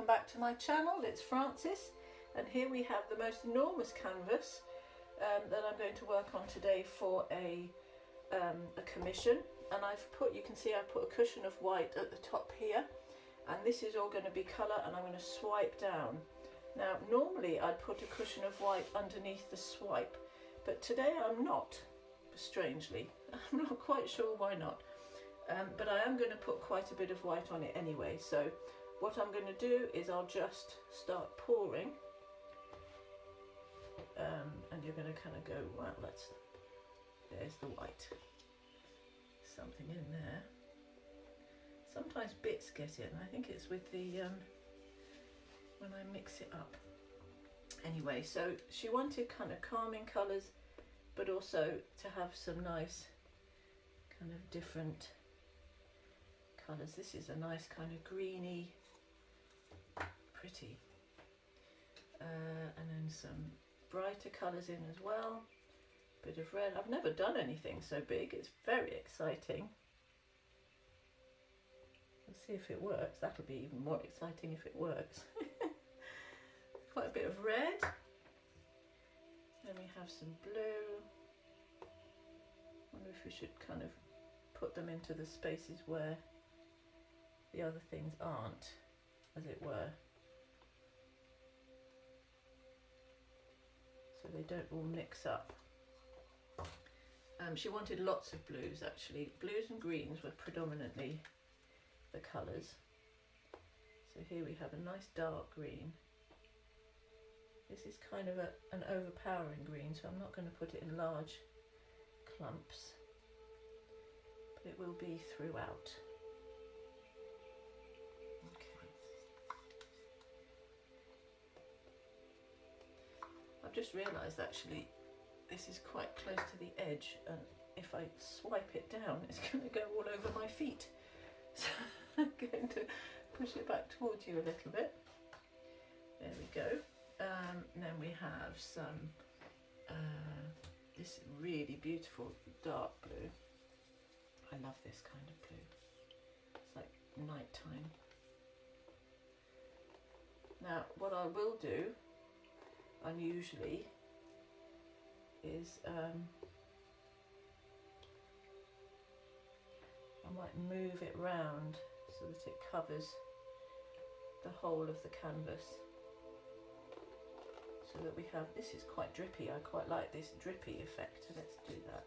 welcome back to my channel. It's Frances, and here we have the most enormous canvas that I'm going to work on today for a commission. And you can see I've put a cushion of white at the top here, and this is all going to be colour, and I'm going to swipe down. Now normally I'd put a cushion of white underneath the swipe, but today I'm not, strangely. I'm not quite sure why not. But I am going to put quite a bit of white on it anyway, so what I'm going to do is I'll just start pouring, and you're going to kind of go, well, there's the white, something in there. Sometimes bits get in. I think it's with the when I mix it up. Anyway, so she wanted kind of calming colours, but also to have some nice kind of different colours. This is a nice kind of greeny, pretty, and then some brighter colours in as well. Bit of red. I've never done anything so big. It's very exciting. Let's see if it works. That'll be even more exciting if it works. Quite a bit of red. Then we have some blue. Wonder if we should kind of put them into the spaces where the other things aren't, as it were, so they don't all mix up. She wanted lots of blues actually. Blues and greens were predominantly the colours. So here we have a nice dark green. This is kind of an overpowering green, so I'm not going to put it in large clumps, but it will be throughout. I've just realised actually this is quite close to the edge, and if I swipe it down it's going to go all over my feet, so I'm going to push it back towards you a little bit. There we go. And then we have some this really beautiful dark blue. I love this kind of blue. It's like nighttime. Now what I will do unusually is I might move it round so that it covers the whole of the canvas, so that we have, this is quite drippy. I quite like this drippy effect. Let's do that.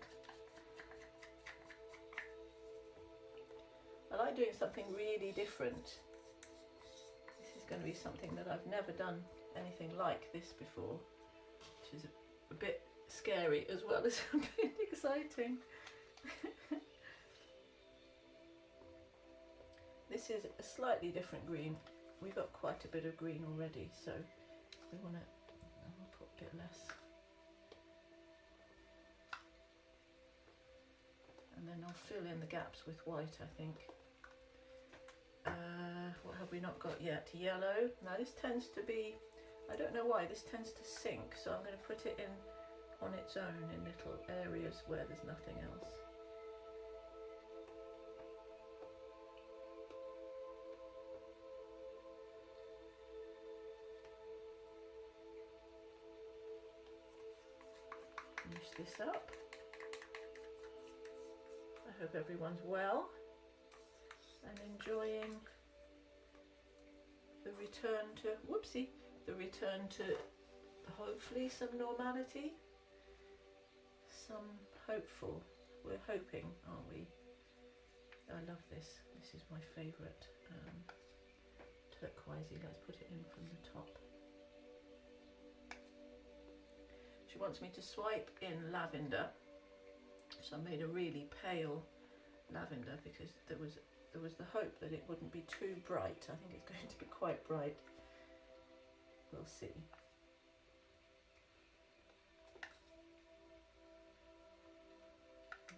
I like doing something really different. This is going to be something that I've never done anything like this before, which is a bit scary as well as a bit exciting. This is a slightly different green. We've got quite a bit of green already, so we want to, I'll put a bit less. And then I'll fill in the gaps with white, I think. What have we not got yet? Yellow. Now this tends to be, I don't know why, this tends to sink, so I'm going to put it in on its own in little areas where there's nothing else. Finish this up. I hope everyone's well and enjoying the return to, whoopsie, the return to hopefully some normality, some hopeful, we're hoping, aren't we? I love this. This is my favourite turquoisey. Let's put it in from the top. She wants me to swipe in lavender, so I made a really pale lavender because there was the hope that it wouldn't be too bright. I think it's going to be quite bright. We'll see.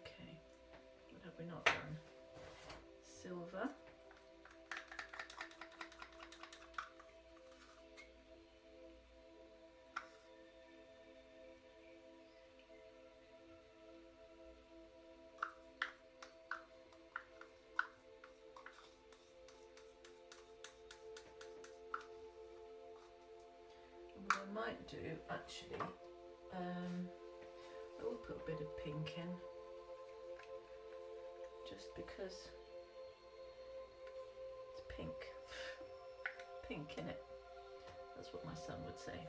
Okay, what have we not done? Silver. I might do actually, I will put a bit of pink in, just because it's pink in it. That's what my son would say.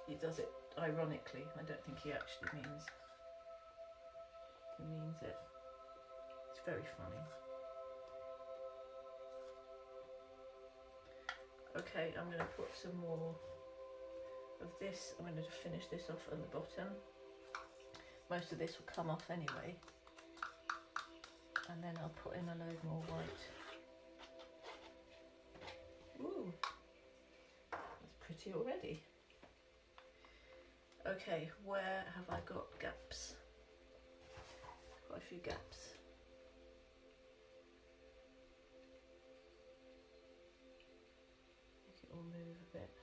He does it ironically. I don't think he actually means it. It's very funny. Okay, I'm going to put some more of this. I'm going to finish this off at the bottom. Most of this will come off anyway. And then I'll put in a load more white. Ooh, that's pretty already. Okay, where have I got gaps? Quite a few gaps. Make it all move a bit.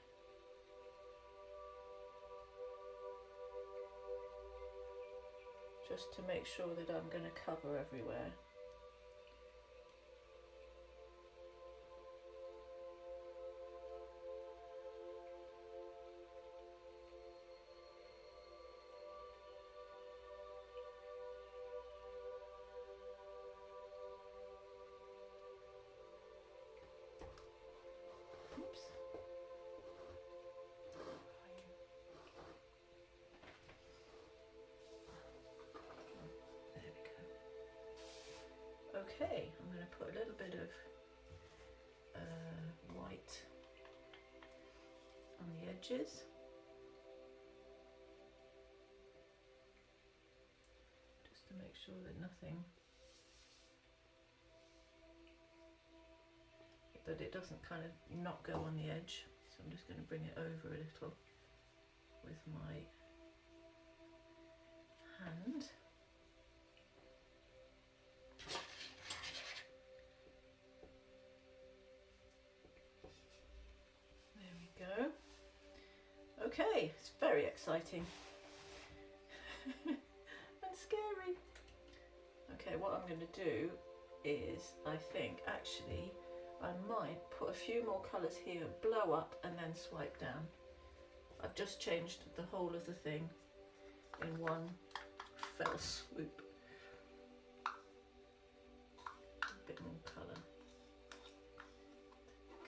Just to make sure that I'm going to cover everywhere. Okay, I'm going to put a little bit of white on the edges. Just to make sure that that it doesn't kind of not go on the edge. So I'm just going to bring it over a little with my hand. Okay, it's very exciting and scary. Okay, what I'm going to do is, I think actually I might put a few more colours here, blow up and then swipe down. I've just changed the whole of the thing in one fell swoop. A bit more colour.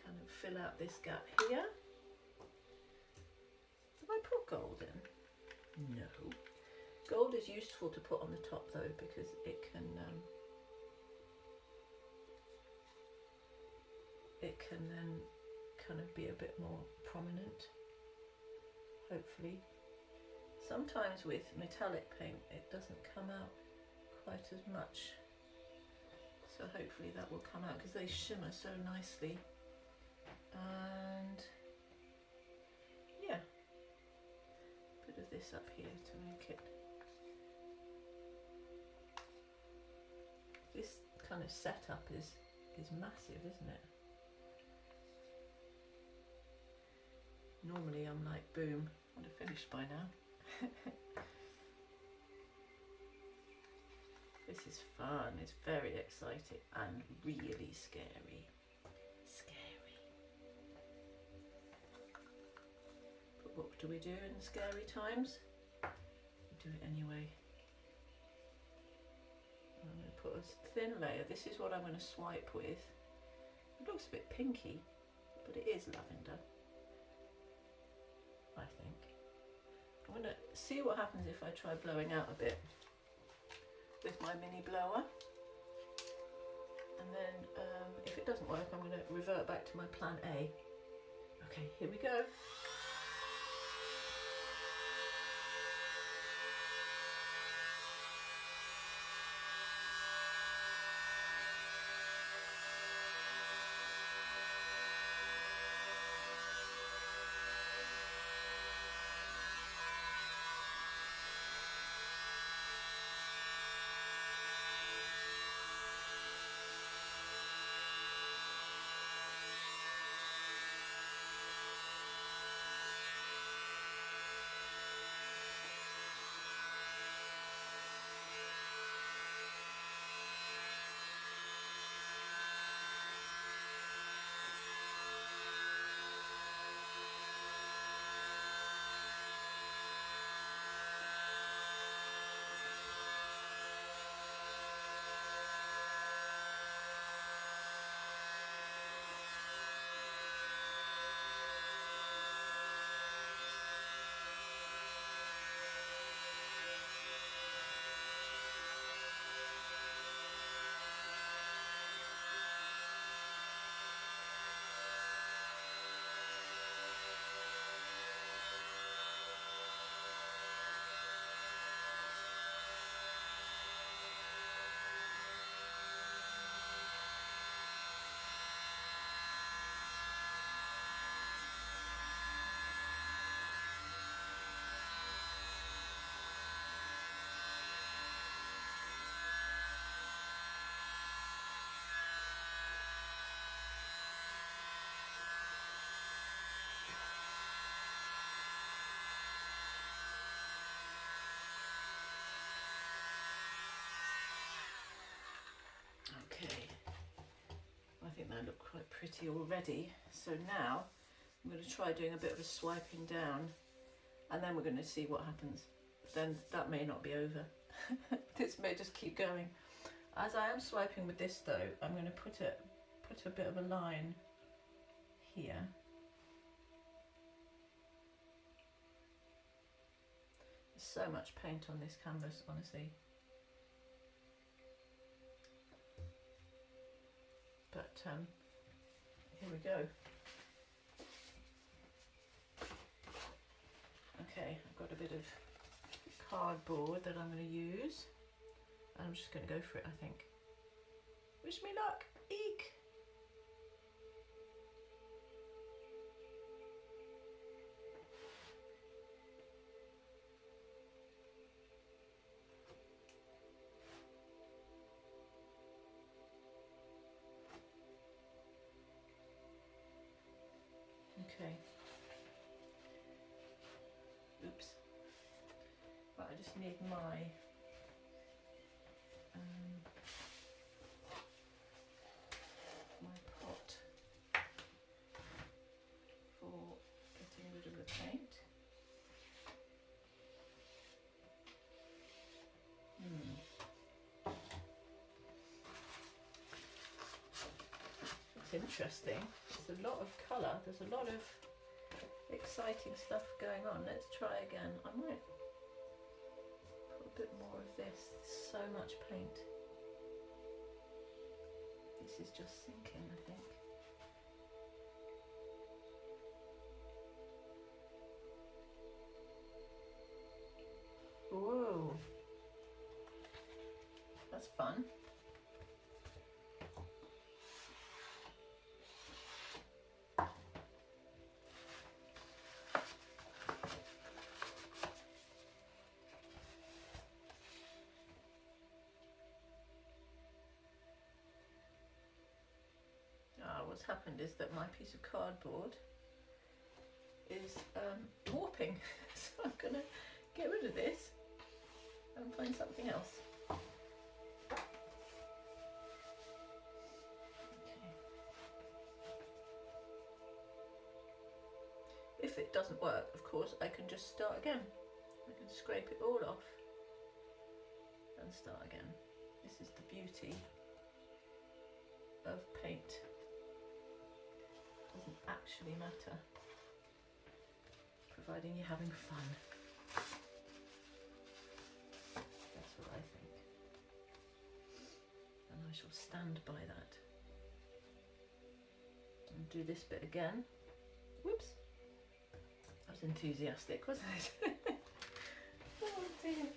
Kind of fill out this gap here. Have I put gold in? No. Gold is useful to put on the top though, because it can then kind of be a bit more prominent, hopefully. Sometimes with metallic paint it doesn't come out quite as much, so hopefully that will come out because they shimmer so nicely. And yeah, a bit of this up here to make it, this kind of setup is massive, isn't it? Normally I'm like, boom, I would have finished by now. This is fun, it's very exciting and really scary. Scary. But what do we do in scary times? We do it anyway. I'm going to put a thin layer. This is what I'm going to swipe with. It looks a bit pinky, but it is lavender, I think. I'm going to see what happens if I try blowing out a bit with my mini blower, and then if it doesn't work I'm going to revert back to my plan A. Okay, here we go. think they look quite pretty already. So now I'm going to try doing a bit of a swiping down, and then we're going to see what happens. Then that may not be over. This may just keep going. As I am swiping with this though, I'm going to put a bit of a line here. There's so much paint on this canvas, honestly. But here we go. Okay, I've got a bit of cardboard that I'm going to use. I'm just going to go for it, I think. Wish me luck. Eek! Okay. Oops. Right, I just need my pot for getting rid of the paint. It's interesting. There's a lot of colour. There's a lot of exciting stuff going on. Let's try again. I might put a bit more of this. There's so much paint. This is just sinking, I think. Whoa, that's fun. What's happened is that my piece of cardboard is warping, so I'm gonna get rid of this and find something else. Okay. If it doesn't work, of course, I can just start again. I can scrape it all off and start again. This is the beauty of paint. Doesn't actually matter, providing you're having fun. That's what I think, and I shall stand by that. And do this bit again. Whoops, that was enthusiastic, wasn't it? Oh dear.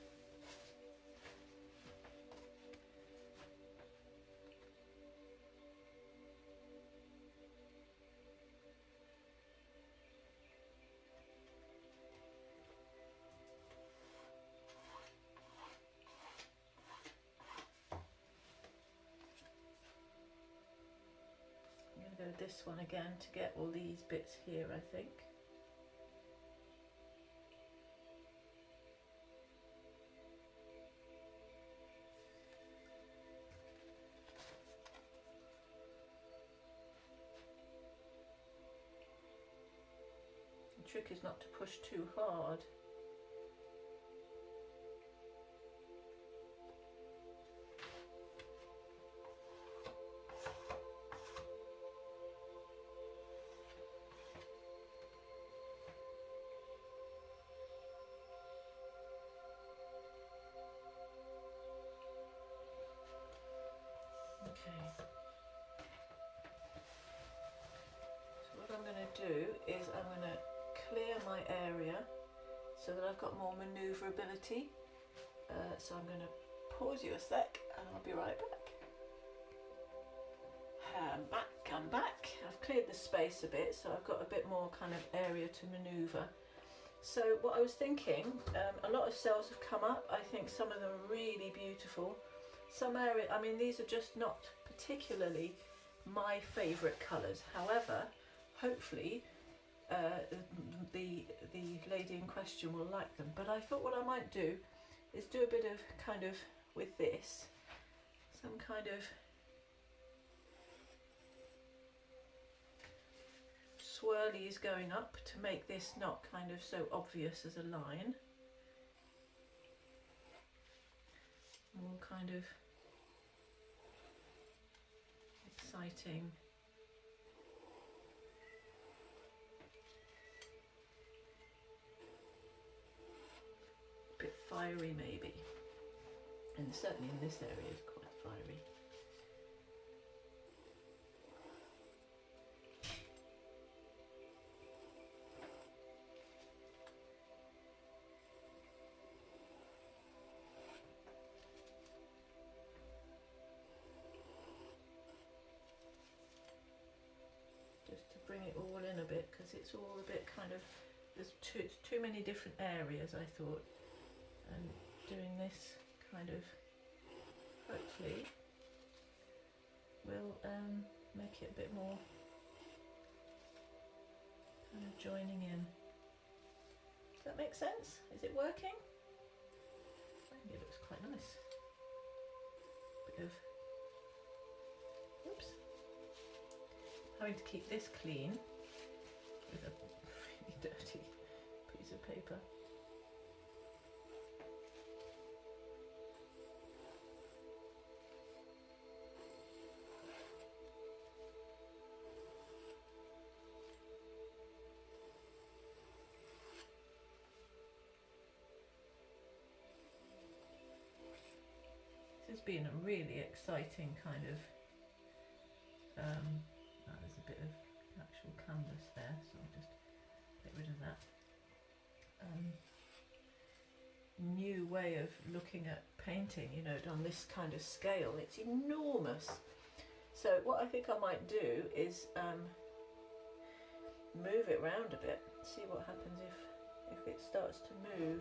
Go this one again to get all these bits here, I think. The trick is not to push too hard. Okay, so what I'm going to do is I'm going to clear my area so that I've got more manoeuvrability. So I'm going to pause you a sec and I'll be right back. I'm back. I've cleared the space a bit, so I've got a bit more kind of area to manoeuvre. So what I was thinking, a lot of cells have come up. I think some of them are really beautiful. Some area, I mean, these are just not particularly my favourite colours. However, hopefully the lady in question will like them. But I thought what I might do is do a bit of kind of with this, some kind of swirlies going up to make this not kind of so obvious as a line. More kind of exciting. A bit fiery maybe. And certainly in this area is quite fiery. Just to bring it all in a bit, because it's all a bit kind of, there's too many different areas, I thought, and doing this kind of hopefully will make it a bit more kind of joining in. Does that make sense? Is it working? I think it looks quite nice. Bit of, oops, having to keep this clean with a really dirty piece of paper. This has been a really exciting kind of, there's a bit of actual canvas there, so I'll just get rid of that. New way of looking at painting, you know, on this kind of scale. It's enormous. So what I think I might do is move it round a bit, see what happens if it starts to move.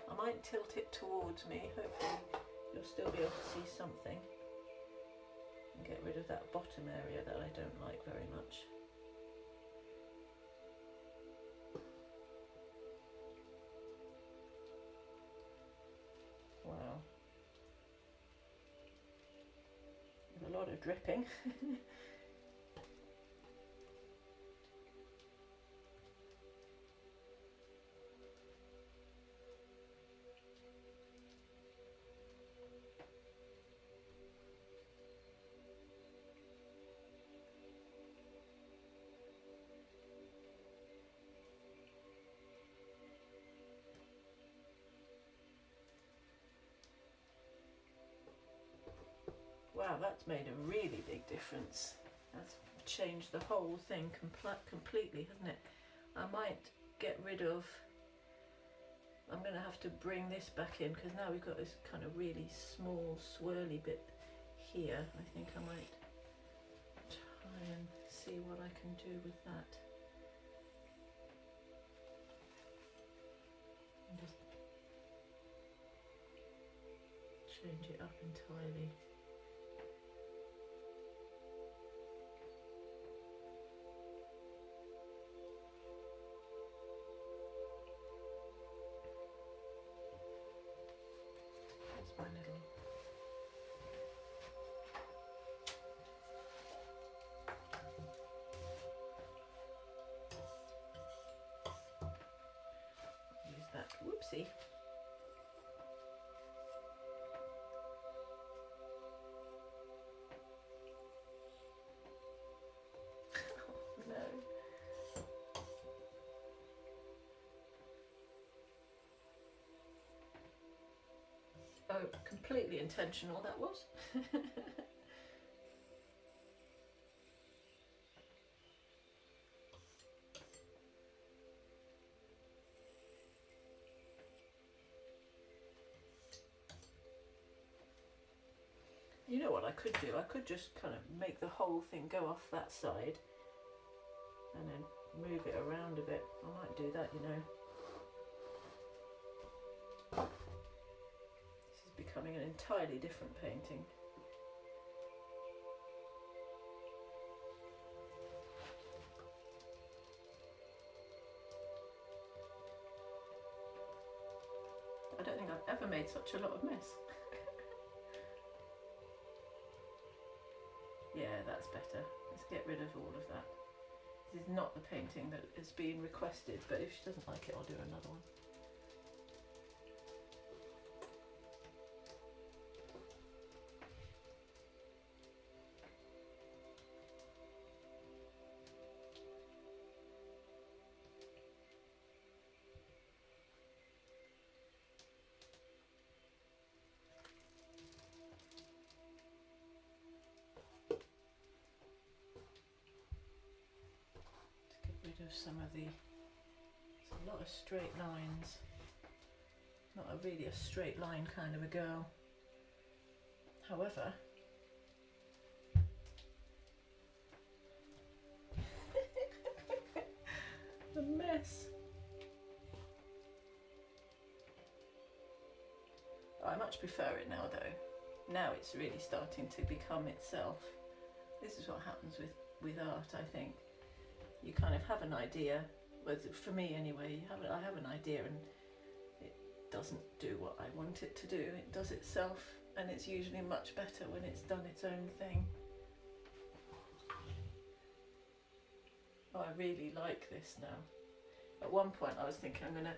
I might tilt it towards me, hopefully you'll still be able to see something, and get rid of that bottom area that I don't like very much. Wow. There's a lot of dripping. Wow, that's made a really big difference. That's changed the whole thing completely, hasn't it? I might get rid of, I'm going to have to bring this back in, because now we've got this kind of really small swirly bit here. I think I might try and see what I can do with that. And just change it up entirely. My little use that. Whoopsie. Oh, no. Oh, completely intentional that was. You know what I could do? I could just kind of make the whole thing go off that side and then move it around a bit. I might do that, you know. Becoming an entirely different painting. I don't think I've ever made such a lot of mess. Yeah, that's better. Let's get rid of all of that. This is not the painting that is being requested, but if she doesn't like it, I'll do another one. Of some of the, it's a lot of straight lines, not a really a straight line kind of a girl. However, the mess. I much prefer it now though. Now it's really starting to become itself. This is what happens with art, I think. You kind of have an idea, well, for me anyway, I have an idea and it doesn't do what I want it to do. It does itself, and it's usually much better when it's done its own thing. Oh, I really like this now. At one point I was thinking I'm going to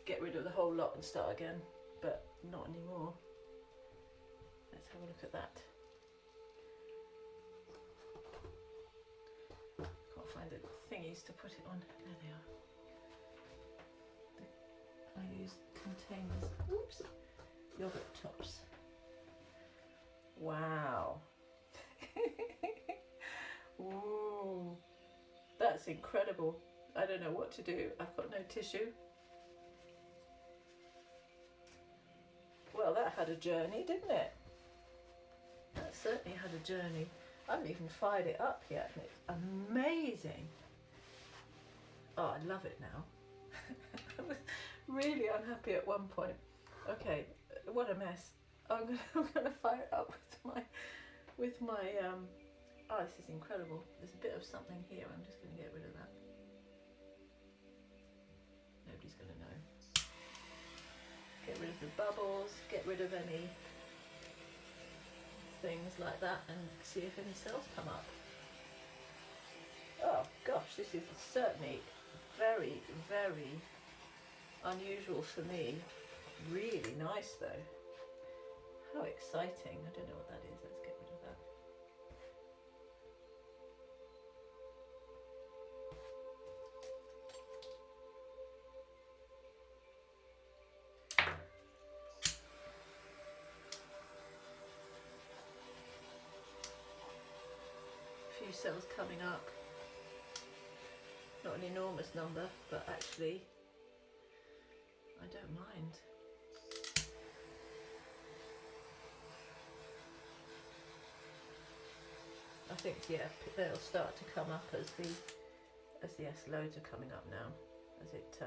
get rid of the whole lot and start again, but not anymore. Let's have a look at that. Find the thingies to put it on. There they are. I use containers. Oops. Yogurt tops. Wow. Ooh. That's incredible. I don't know what to do. I've got no tissue. Well, that had a journey, didn't it? That certainly had a journey. I haven't even fired it up yet, and it's amazing. Oh, I love it now. I was really unhappy at one point. Okay, what a mess. I'm gonna fire it up with my oh, this is incredible. There's a bit of something here. I'm just gonna get rid of that. Nobody's gonna know. Get rid of the bubbles. Get rid of any things like that and see if any cells come up. Oh gosh, this is certainly very, very unusual for me. Really nice though. How exciting. I don't know what that is. Let's get rid of that. Few cells coming up. Not an enormous number, but actually I don't mind. I think yeah, they'll start to come up as the yes, loads are coming up now. As it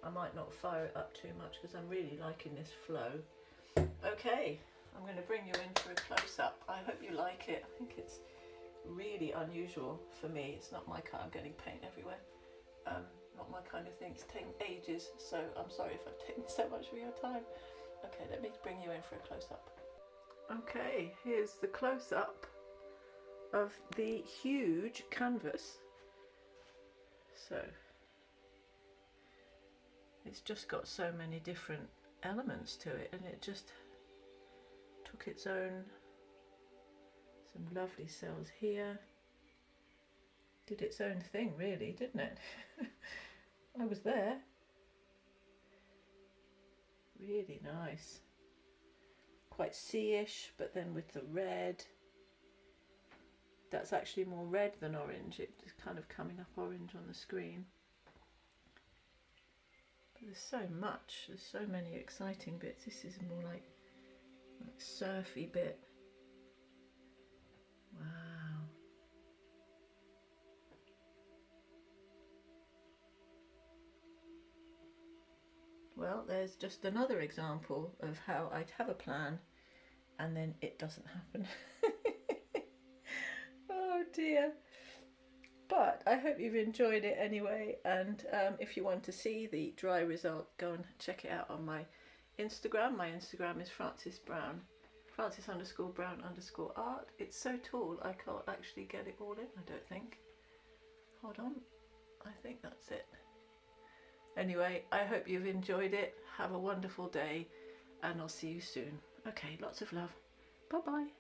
I might not fire it up too much because I'm really liking this flow. Okay, I'm going to bring you in for a close-up. I hope you like it. I think it's really unusual for me. It's not my kind. I'm getting paint everywhere. Not my kind of thing. It's taken ages, so I'm sorry if I've taken so much of your time. Okay, let me bring you in for a close-up. Okay, here's the close-up of the huge canvas. So it's just got so many different elements to it, and it just took its own. Some lovely cells here. Did its own thing really, didn't it? I was there. Really nice. Quite sea-ish, but then with the red. That's actually more red than orange. It's kind of coming up orange on the screen. But there's so much. There's so many exciting bits. This is more like surfy bit. Wow. Well, there's just another example of how I'd have a plan and then it doesn't happen. Oh dear. But I hope you've enjoyed it anyway, and if you want to see the dry result, go and check it out on my Instagram. My Instagram is Frances Brown. Frances_Brown_art. It's so tall I can't actually get it all in, I don't think. Hold on, I think that's it. Anyway, I hope you've enjoyed it. Have a wonderful day and I'll see you soon. Okay, lots of love. Bye bye.